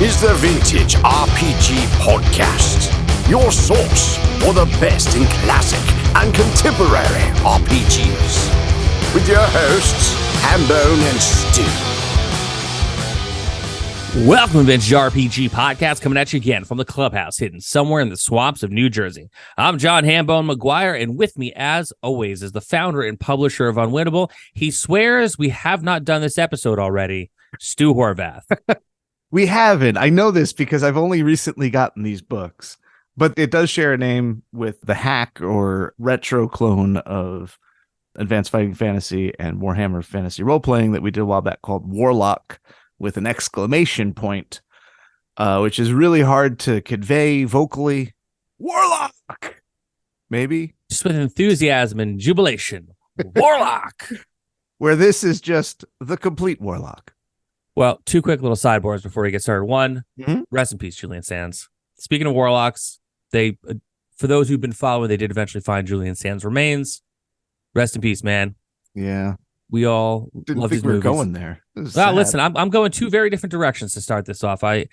is the Vintage RPG Podcast, your source for the best in classic and contemporary RPGs. With your hosts, Hambone and Stu. Welcome to Vintage RPG Podcast, coming at you again from the clubhouse hidden somewhere in the swamps of New Jersey. I'm John Hambone McGuire, and with me, as always, is the founder and publisher of Unwinnable. He swears we have not done this episode already, Stu Horvath. We haven't. I know this because I've only recently gotten these books, but it does share a name with the hack or retro clone of Advanced Fighting Fantasy and Warhammer Fantasy Role-Playing that we did a while back called Warlock, with an exclamation point, which is really hard to convey vocally. Warlock! Maybe? Just with enthusiasm and jubilation. Warlock! Where this is just the Complete Warlock. Well, two quick little sideboards before we get started. One, rest in peace, Julian Sands. Speaking of Warlocks, they, for those who've been following, they did eventually find Julian Sands' remains. Rest in peace, man. Yeah. We all love his movies. Going there. Well, listen, I'm going two very different directions to start this off. I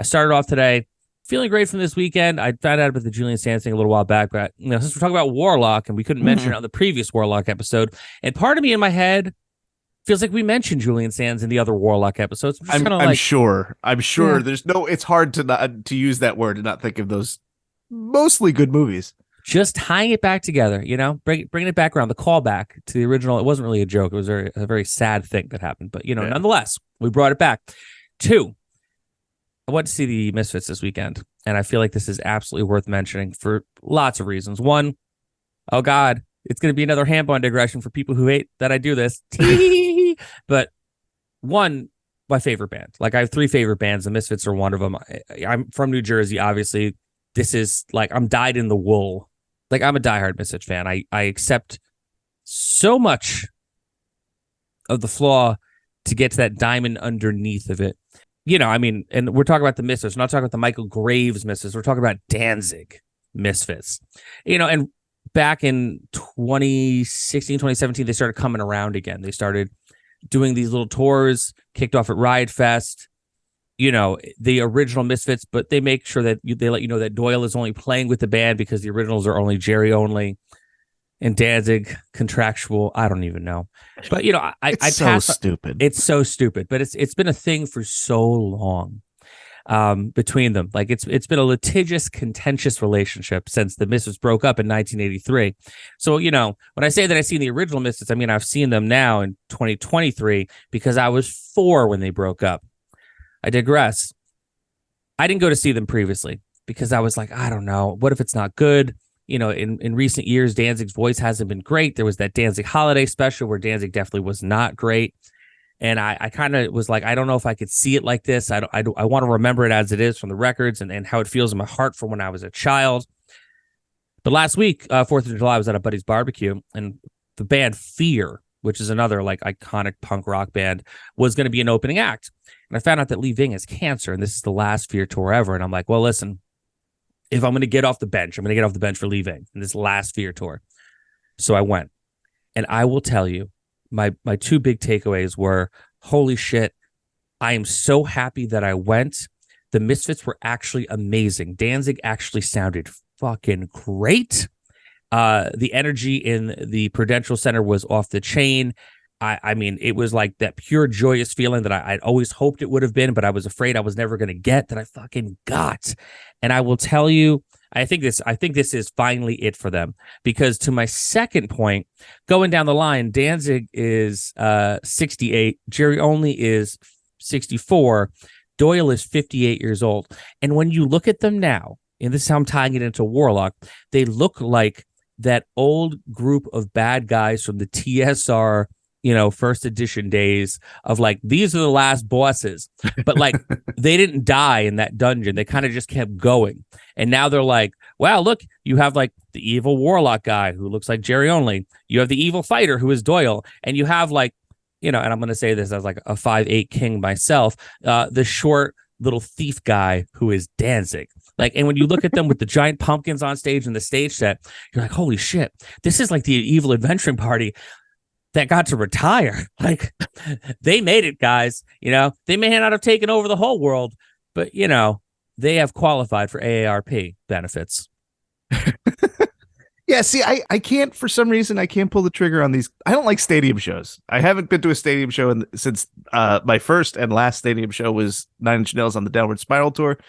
started off today feeling great from this weekend. I found out about the Julian Sands thing a little while back, but since we're talking about Warlock and we couldn't mention it on the previous Warlock episode, and part of me in my head feels like we mentioned Julian Sands in the other Warlock episodes. I'm sure. Yeah. There's no. It's hard to use that word and not think of those mostly good movies. Just tying it back together, bringing it back around, the callback to the original. It wasn't really a joke. It was a very sad thing that happened. But, nonetheless, we brought it back. Two, I went to see the Misfits this weekend, and I feel like this is absolutely worth mentioning for lots of reasons. One, oh, God, it's going to be another Hambone digression for people who hate that I do this. But one, my favorite band. Like, I have three favorite bands. The Misfits are one of them. I'm from New Jersey, obviously. This is like I'm dyed in the wool. Like, I'm a diehard Misfits fan. I accept so much of the flaw to get to that diamond underneath of it. And we're talking about the Misfits. We're not talking about the Michael Graves Misfits. We're talking about Danzig Misfits. And back in 2016, 2017, they started coming around again. They started doing these little tours, kicked off at Riot Fest. The original Misfits, but they make sure that they let you know that Doyle is only playing with the band because the originals are only Jerry only, and Danzig contractual. I don't even know, but it's so stupid. It's so stupid, but it's been a thing for so long between them. Like it's been a litigious, contentious relationship since the Misfits broke up in 1983. So when I say that I've seen the original Misfits, I mean I've seen them now in 2023 because I was 4 when they broke up. I digress. I didn't go to see them previously because I was like, I don't know. What if it's not good? In recent years, Danzig's voice hasn't been great. There was that Danzig holiday special where Danzig definitely was not great. And I kind of was like, I don't know if I could see it like this. I want to remember it as it is from the records and how it feels in my heart from when I was a child. But last week, 4th of July, I was at a buddy's barbecue, and the band Fear, which is another like iconic punk rock band, was going to be an opening act. And I found out that Lee Ving has cancer, and this is the last Fear tour ever. And I'm like, well, listen, if I'm going to get off the bench, I'm going to get off the bench for Lee Ving in this last Fear tour. So I went. And I will tell you, my two big takeaways were, holy shit, I am so happy that I went. The Misfits were actually amazing. Danzig actually sounded fucking great. The energy in the Prudential Center was off the chain. I mean, it was like that pure joyous feeling that I'd always hoped it would have been, but I was afraid I was never going to get, that I fucking got. And I will tell you, I think this is finally it for them, because to my second point, going down the line, Danzig is 68, Jerry Only is 64, Doyle is 58 years old. And when you look at them now, and this is how I'm tying it into Warlock, they look like that old group of bad guys from the TSR, first edition days of like, these are the last bosses, but like they didn't die in that dungeon. They kind of just kept going. And now they're like, wow, look, you have like the evil Warlock guy who looks like Jerry Only. You have the evil fighter who is Doyle. And you have like, and I'm going to say this as like a 5'8" king myself, the short little thief guy who is Danzig. Like, and when you look at them with the giant pumpkins on stage and the stage set, you're like, holy shit, this is like the evil adventuring party that got to retire. Like, they made it, guys. They may not have taken over the whole world, but they have qualified for AARP benefits. Yeah, see, I can't, for some reason, I can't pull the trigger on these. I don't like stadium shows. I haven't been to a stadium show since my first and last stadium show was Nine Inch Nails on the Downward Spiral tour.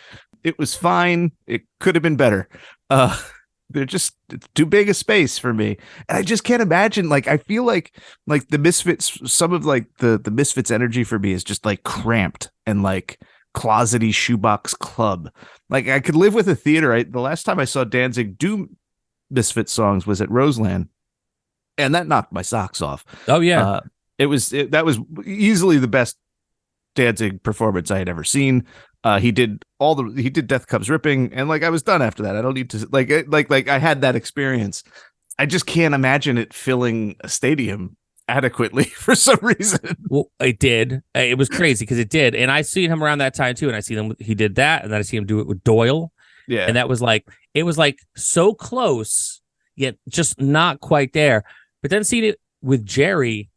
It was fine. It could have been better. They're just too big a space for me. And I just can't imagine, like, I feel like the Misfits, some of like the Misfits energy for me is just like cramped and like closety shoebox club. Like I could live with a theater. The last time I saw Danzig do Misfits songs was at Roseland, and that knocked my socks off. Oh yeah. That was easily the best Danzig performance I had ever seen. He did Death Comes Ripping, and like I was done after that. I don't need to like I had that experience. I just can't imagine it filling a stadium adequately for some reason. Well, it did. It was crazy because it did, and I seen him around that time too. And I seen him. He did that, and then I see him do it with Doyle. Yeah, and that was like so close, yet just not quite there. But then seeing it with Jerry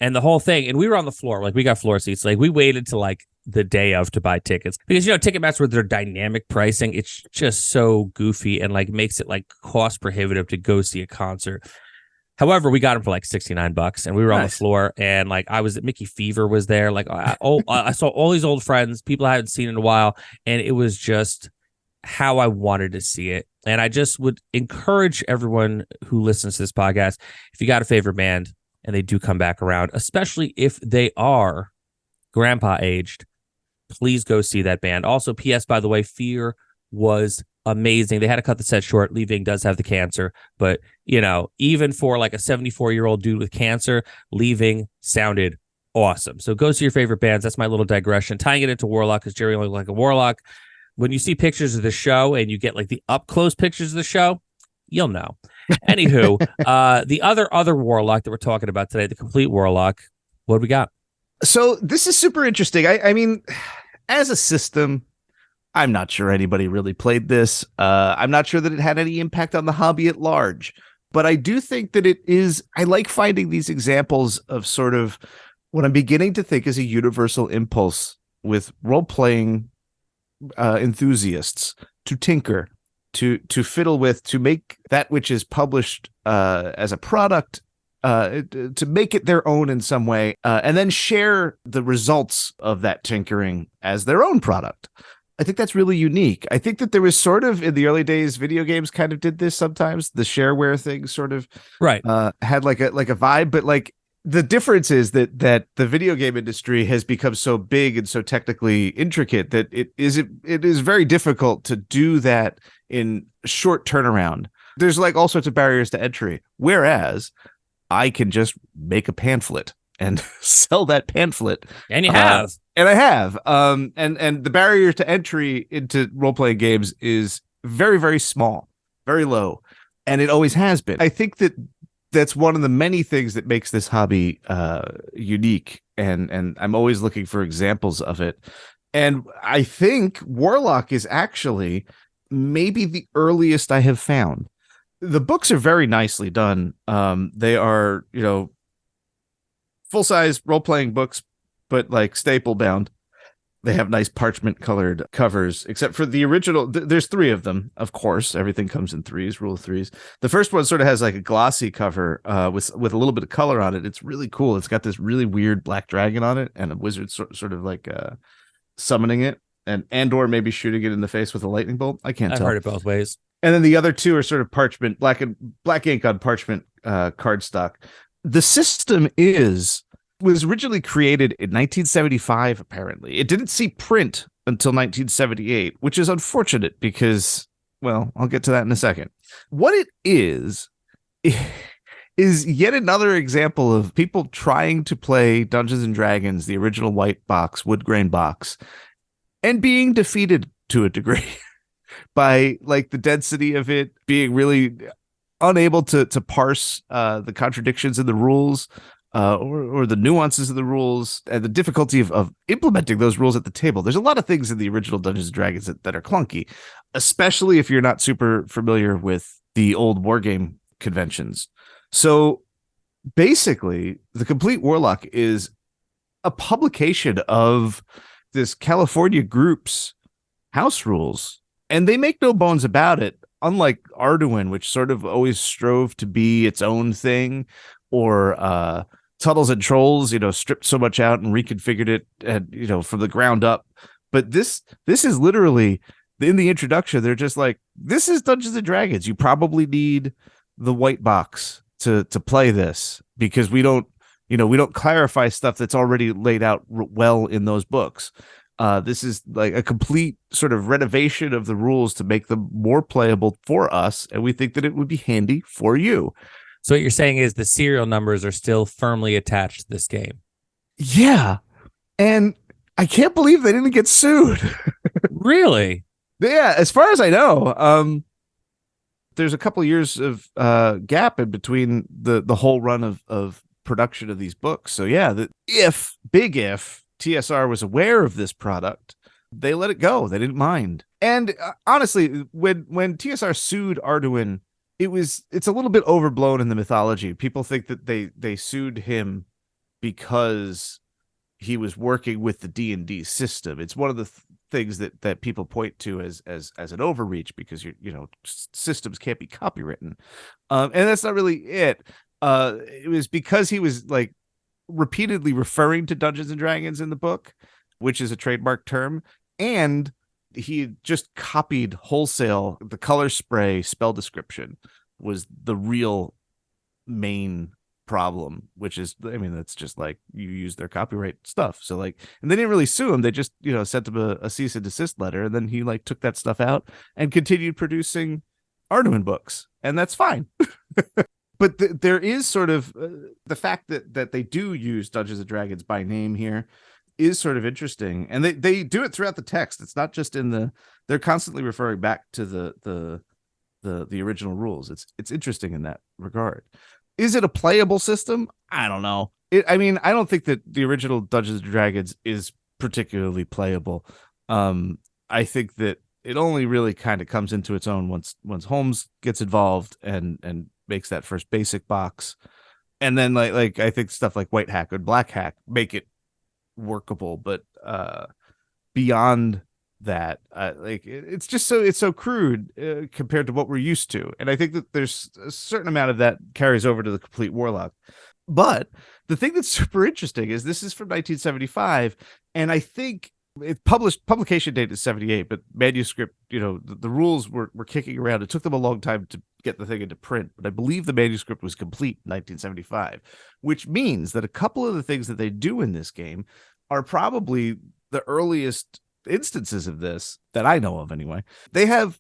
and the whole thing, and we were on the floor, like we got floor seats. Like we waited to like the day of to buy tickets because Ticketmaster with their dynamic pricing, it's just so goofy and like makes it like cost prohibitive to go see a concert. However, we got him for like $69, and we were on the floor, and like Mickey Fever was there. Like I saw all these old friends, people I hadn't seen in a while, and it was just how I wanted to see it. And I just would encourage everyone who listens to this podcast, if you got a favorite band and they do come back around, especially if they are grandpa aged, please go see that band. Also, P.S. by the way, Fear was amazing. They had to cut the set short. Leaving does have the cancer, but even for like a 74-year-old dude with cancer, Leaving sounded awesome. So go see your favorite bands. That's my little digression. Tying it into Warlock, because Jerry only looked like a Warlock. When you see pictures of the show and you get like the up close pictures of the show, you'll know. Anywho, the other Warlock that we're talking about today, the Complete Warlock, what do we got? So this is super interesting. I mean, as a system, I'm not sure anybody really played this. I'm not sure that it had any impact on the hobby at large, but I do think that I like finding these examples of sort of what I'm beginning to think is a universal impulse with role-playing enthusiasts to tinker, to fiddle with, to make that which is published as a product, to make it their own in some way, and then share the results of that tinkering as their own product. I think that's really unique. I think that there was sort of in the early days, video games kind of did this sometimes. The shareware thing sort of had like a vibe, but like the difference is that the video game industry has become so big and so technically intricate that it is very difficult to do that in short turnaround. There's like all sorts of barriers to entry. Whereas I can just make a pamphlet and sell that pamphlet. And you have. And I have. And the barrier to entry into role-playing games is very, very small, very low. And it always has been. I think that's one of the many things that makes this hobby unique. And I'm always looking for examples of it. And I think Warlock is actually maybe the earliest I have found. The books are very nicely done. They are, full-size role-playing books, but like staple bound. They have nice parchment colored covers, except for the original. There's three of them, of course. Everything comes in threes, rule of threes. The first one sort of has like a glossy cover with a little bit of color on it. It's really cool. It's got this really weird black dragon on it and a wizard sort of like summoning it and/or maybe shooting it in the face with a lightning bolt. I can't tell. I've heard it both ways. And then the other two are sort of parchment, black ink on parchment cardstock. The system was originally created in 1975, apparently. It didn't see print until 1978, which is unfortunate because, well, I'll get to that in a second. What it is yet another example of people trying to play Dungeons and Dragons, the original white box, wood grain box, and being defeated to a degree by like the density of it, being really unable to parse the contradictions in the rules. Or the nuances of the rules and the difficulty of implementing those rules at the table. There's a lot of things in the original Dungeons and Dragons that are clunky, especially if you're not super familiar with the old wargame conventions. So basically, the Complete Warlock is a publication of this California group's house rules, and they make no bones about it. Unlike Arduin, which sort of always strove to be its own thing, or Tunnels and Trolls, stripped so much out and reconfigured it, and from the ground up. But this is literally in the introduction. They're just like, this is Dungeons and Dragons. You probably need the white box to play this, because we don't clarify stuff that's already laid out well in those books. This is like a complete sort of renovation of the rules to make them more playable for us, and we think that it would be handy for you. So what you're saying is the serial numbers are still firmly attached to this game. Yeah, and I can't believe they didn't get sued. Really? Yeah, as far as I know, there's a couple years of gap in between the whole run of production of these books. So yeah, if TSR was aware of this product, they let it go. They didn't mind. And honestly, when TSR sued Arduin, it's a little bit overblown in the mythology. People think that they sued him because he was working with the D&D system. It's one of the things that people point to as an overreach, because systems can't be copywritten, and that's not really it. It was because he was like repeatedly referring to Dungeons and Dragons in the book, which is a trademark term, and he just copied wholesale. The color spray spell description was the real main problem, which is, that's just like, you use their copyright stuff. So like, and they didn't really sue him. They just, sent him a cease and desist letter, and then he like took that stuff out and continued producing Arduin books, and that's fine. But there is sort of the fact that they do use Dungeons and Dragons by name here is sort of interesting, and they do it throughout the text. It's not just they're constantly referring back to the original rules. It's interesting in that regard. Is it a playable system? I don't know. I don't think that the original Dungeons and Dragons is particularly playable. I think that it only really kind of comes into its own once Holmes gets involved and makes that first basic box, and then like I think stuff like White Hack or Black Hack make it workable, but beyond that, it's just so crude compared to what we're used to, and I think that there's a certain amount of that carries over to the Complete Warlock. But the thing that's super interesting is this is from 1975, and I think it publication date is 78, but manuscript, the rules were kicking around. It took them a long time to get the thing into print, but I believe the manuscript was complete in 1975, which means that a couple of the things that they do in this game are probably the earliest instances of this that I know of anyway. They have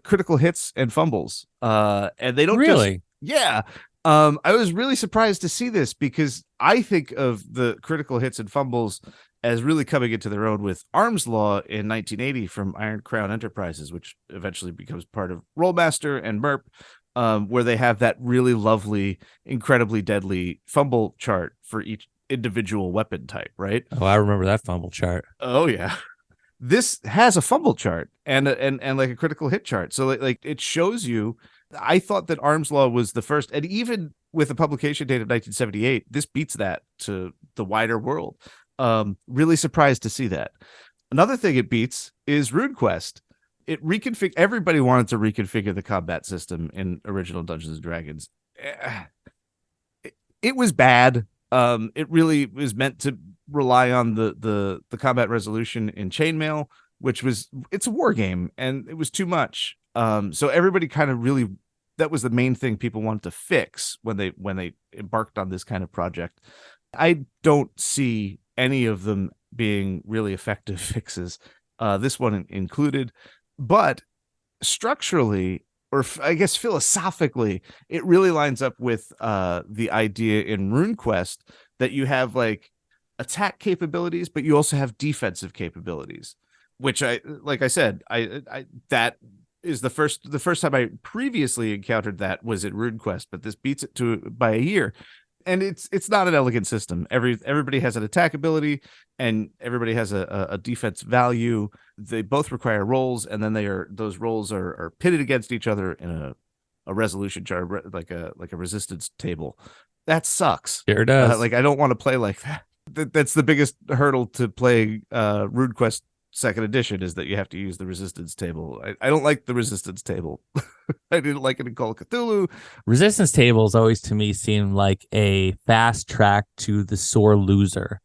critical hits and fumbles, and they don't really. Yeah. I was really surprised to see this, because I think of the critical hits and fumbles as really coming into their own with Arms Law in 1980 from Iron Crown Enterprises, which eventually becomes part of Rolemaster and MERP, where they have that really lovely, incredibly deadly fumble chart for each individual weapon type, right? Oh, I remember that fumble chart. Oh, yeah. This has a fumble chart and like a critical hit chart. So like it shows you. I thought that Arms Law was the first, and even with a publication date of 1978, this beats that to the wider world. Really surprised to see that. Another thing it beats is RuneQuest. Everybody wanted to reconfigure the combat system in original Dungeons and Dragons. It was bad. It really was meant to rely on the combat resolution in chainmail, it's a war game, and it was too much. So everybody kind of really, that was the main thing people wanted to fix when they embarked on this kind of project. I don't see any of them being really effective fixes, this one included, but structurally, or I guess philosophically, it really lines up with the idea in RuneQuest that you have like attack capabilities, but you also have defensive capabilities, which like I said, that is the first time I previously encountered that was at RuneQuest, but this beats it by a year. And it's not an elegant system. Everybody has an attack ability, and everybody has a defense value. They both require rolls, and then those rolls are pitted against each other in a resolution chart, like a resistance table. That sucks. Sure does. I don't want to play like that. That's the biggest hurdle to playing RuneQuest second edition is that you have to use the resistance table. I don't like the resistance table. I didn't like it in Call of Cthulhu. Resistance tables always to me seem like a fast track to the sore loser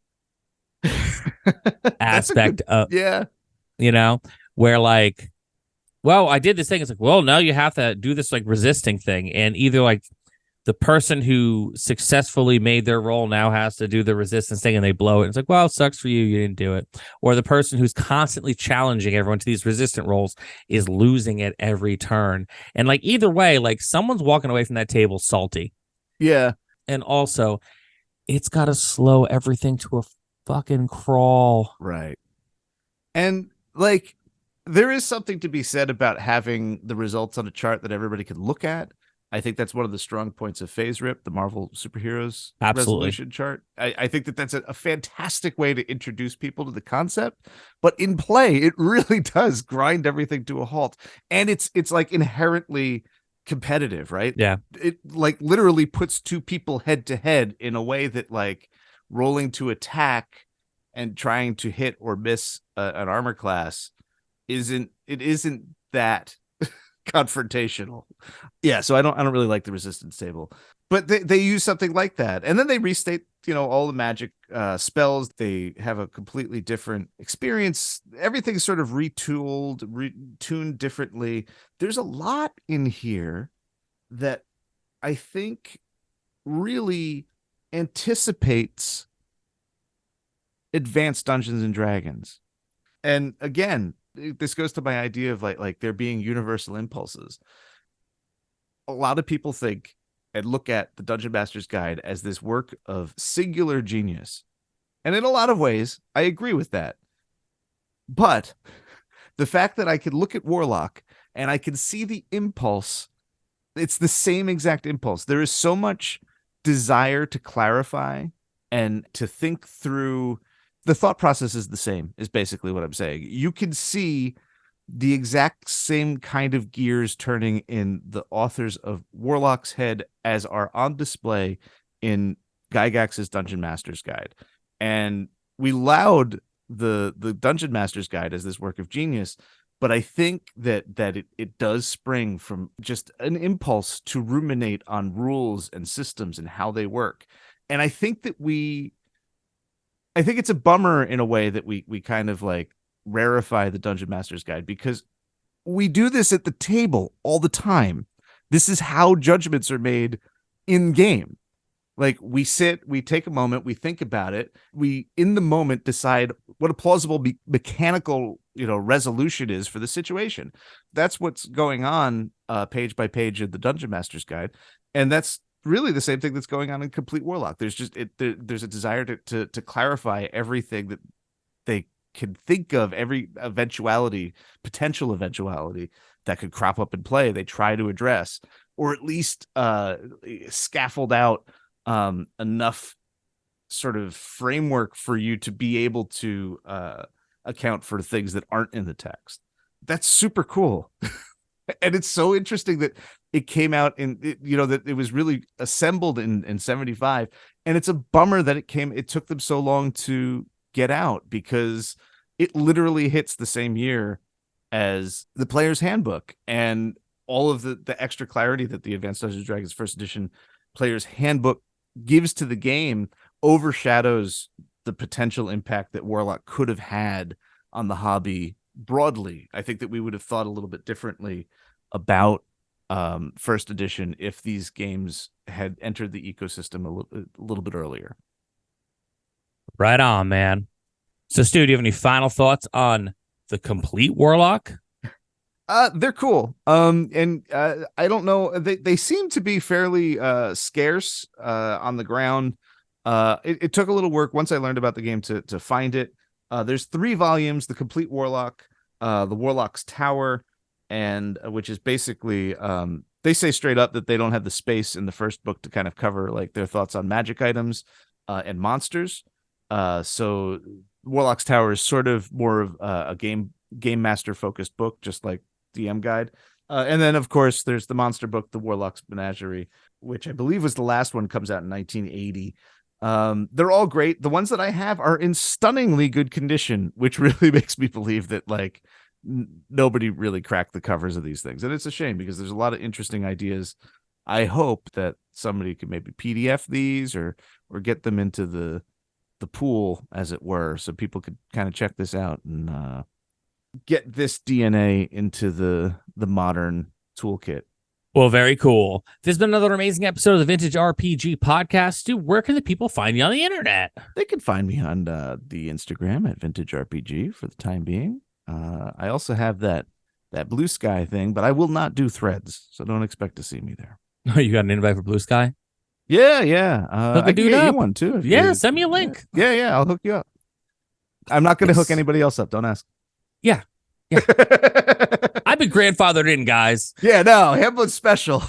aspect of, yeah. where like, well, I did this thing. It's like, well, now you have to do this like resisting thing. And either like the person who successfully made their roll now has to do the resistance thing and they blow it. It's like, well, it sucks for you. You didn't do it. Or the person who's constantly challenging everyone to these resistant rolls is losing at every turn. And like either way, like someone's walking away from that table salty. Yeah. And also, it's got to slow everything to a fucking crawl. Right. And like, there is something to be said about having the results on a chart that everybody can look at. I think that's one of the strong points of Phase Rip, the Marvel superheroes resolution chart. I think that that's a fantastic way to introduce people to the concept, but in play, it really does grind everything to a halt. And it's like inherently competitive, right? Yeah. It like literally puts two people head to head in a way that like rolling to attack and trying to hit or miss an armor class isn't that confrontational. Yeah, so I don't really like the resistance table, but they use something like that, and then they restate all the magic spells. They have a completely different experience. Everything's sort of tuned differently. There's a lot in here that I think really anticipates advanced Dungeons and Dragons. And again, this goes to my idea of like there being universal impulses. A lot of people think and look at the Dungeon Master's Guide as this work of singular genius. And in a lot of ways, I agree with that. But the fact that I could look at Warlock and I can see the impulse, it's the same exact impulse. There is so much desire to clarify and to think through. The thought process is the same, is basically what I'm saying. You can see the exact same kind of gears turning in the authors of Warlock's head as are on display in Gygax's Dungeon Master's Guide. And we laud the Dungeon Master's Guide as this work of genius, but I think that it does spring from just an impulse to ruminate on rules and systems and how they work. And I think it's a bummer in a way that we kind of like rarefy the Dungeon Master's Guide, because we do this at the table all the time. This is how judgments are made in game. Like we sit, we take a moment, we think about it. We, in the moment, decide what a plausible mechanical, resolution is for the situation. That's what's going on page by page in the Dungeon Master's Guide. And that's really the same thing that's going on in Complete Warlock. There's just there's a desire to clarify everything that they can think of, every potential eventuality that could crop up in play. They try to address, or at least scaffold out enough sort of framework for you to be able to account for things that aren't in the text. That's super cool. And it's so interesting that it came out that it was really assembled in 75. And it's a bummer that it took them so long to get out, because it literally hits the same year as the Player's Handbook, and all of the extra clarity that the Advanced Dungeons & Dragons First Edition Player's Handbook gives to the game overshadows the potential impact that Warlock could have had on the hobby broadly. I think that we would have thought a little bit differently about First Edition if these games had entered the ecosystem a little bit earlier. Right on, man. So, Stu, do you have any final thoughts on the Complete Warlock? They're cool. And I don't know. They seem to be fairly scarce on the ground. It took a little work once I learned about the game to find it. There's 3 volumes: the Complete Warlock, the Warlock's Tower, and which is basically they say straight up that they don't have the space in the first book to kind of cover like their thoughts on magic items and monsters. So Warlock's Tower is sort of more of a game master focused book, just like DM Guide. And then of course there's the monster book, the Warlock's Menagerie, which I believe was the last one, comes out in 1980. They're all great. The ones that I have are in stunningly good condition, which really makes me believe that like nobody really cracked the covers of these things. And it's a shame because there's a lot of interesting ideas. I hope that somebody could maybe PDF these or get them into the pool, as it were, so people could kind of check this out and get this DNA into the modern toolkit. Well, very cool. This has been another amazing episode of the Vintage RPG Podcast. Stu, where can the people find you on the internet? They can find me on the Instagram at Vintage RPG for the time being. I also have that Blue Sky thing, but I will not do threads, so don't expect to see me there. Oh, you got an invite for Blue Sky? Yeah. I can get you one too. Yeah, send me a link. Yeah, I'll hook you up. I'm not going to hook anybody else up. Don't ask. Yeah. I've been grandfathered in, guys. Yeah, no, Hamlin's special.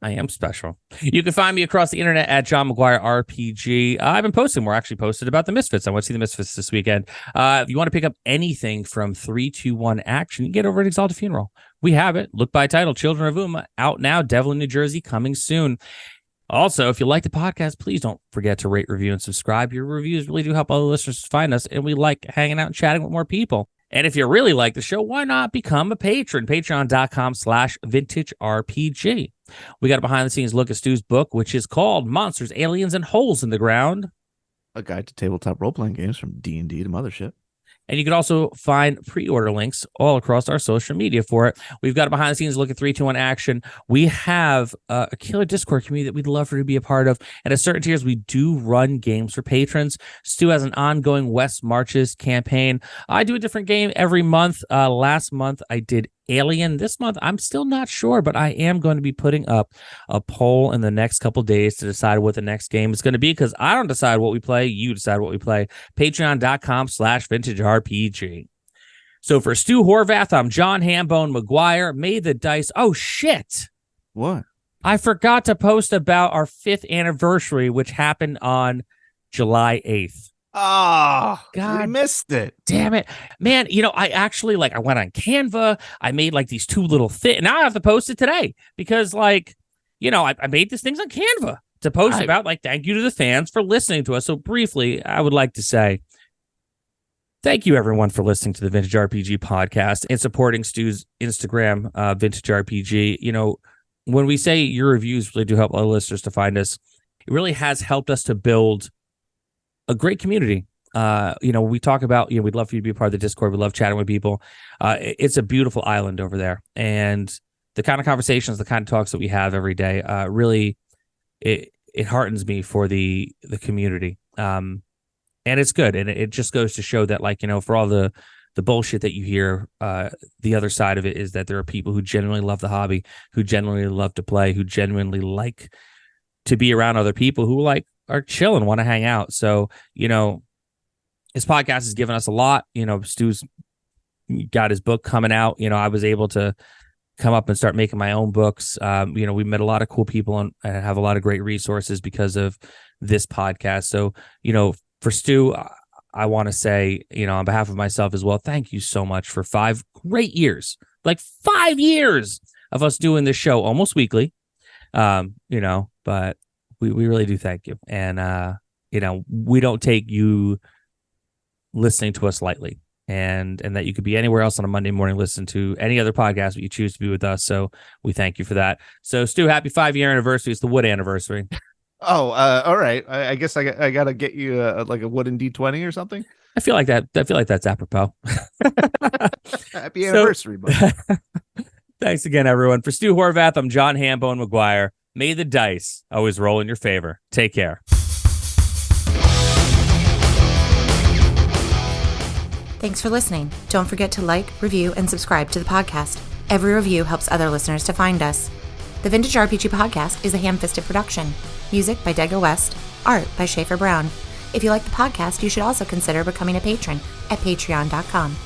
I am special. You can find me across the internet at John McGuire RPG. I've been posting more. Actually posted about the Misfits. I want to see the Misfits this weekend. If you want to pick up anything from 3-2-1 Action, you can get over at Exalted Funeral. We have it. Look by title, Children of Uma, out now. Devlin, New Jersey, coming soon. Also, if you like the podcast, please don't forget to rate, review, and subscribe. Your reviews really do help other listeners find us, and we like hanging out and chatting with more people. And if you really like the show, why not become a patron? Patreon.com/vintagerpg. We got a behind-the-scenes look at Stu's book, which is called Monsters, Aliens, and Holes in the Ground. A guide to tabletop role-playing games from D&D to Mothership. And you can also find pre-order links all across our social media for it. We've got a behind-the-scenes look at 3-2-1 Action. We have a killer Discord community that we'd love for you to be a part of. And at certain tiers, we do run games for patrons. Stu has an ongoing West Marches campaign. I do a different game every month. Last month, I did Alien. This month, I'm still not sure, but I am going to be putting up a poll in the next couple days to decide what the next game is going to be, because I don't decide what we play. You decide what we play. Patreon.com/vintagerpg. So for Stu Horvath, I'm John Hambone McGuire. May the dice. Oh, shit. What? I forgot to post about our 5th anniversary, which happened on July 8th. Oh, God, we missed it. Damn it, man. You know, I actually I went on Canva. I made these 2 little now I have to post it today because I made these things on Canva to post about thank you to the fans for listening to us. So briefly, I would like to say thank you everyone for listening to the Vintage RPG Podcast and supporting Stu's Instagram, Vintage RPG. You know, when we say your reviews really do help other listeners to find us, it really has helped us to build a great community. We talk about, we'd love for you to be a part of the Discord. We love chatting with people. It's a beautiful island over there. And the kind of conversations, the kind of talks that we have every day, really, it heartens me for the community. And it's good. And it just goes to show that, for all the bullshit that you hear, the other side of it is that there are people who genuinely love the hobby, who genuinely love to play, who genuinely like to be around other people who are chill and want to hang out. So, his podcast has given us a lot. Stu's got his book coming out. I was able to come up and start making my own books. We met a lot of cool people and have a lot of great resources because of this podcast. So, for Stu, I want to say, on behalf of myself as well, thank you so much for 5 great years, 5 years of us doing this show almost weekly. But we really do thank you. And, we don't take you listening to us lightly, and that you could be anywhere else on a Monday morning, listen to any other podcast, but you choose to be with us. So we thank you for that. So Stu, happy 5-year anniversary. It's the wood anniversary. Oh, all right. I guess I got to get you a wooden D20 or something. I feel like that's apropos. Happy anniversary, bud. Thanks again, everyone. For Stu Horvath, I'm John Hambone McGuire. May the dice always roll in your favor. Take care. Thanks for listening. Don't forget to like, review, and subscribe to the podcast. Every review helps other listeners to find us. The Vintage RPG Podcast is a ham-fisted production. Music by Dega West. Art by Schaefer Brown. If you like the podcast, you should also consider becoming a patron at patreon.com.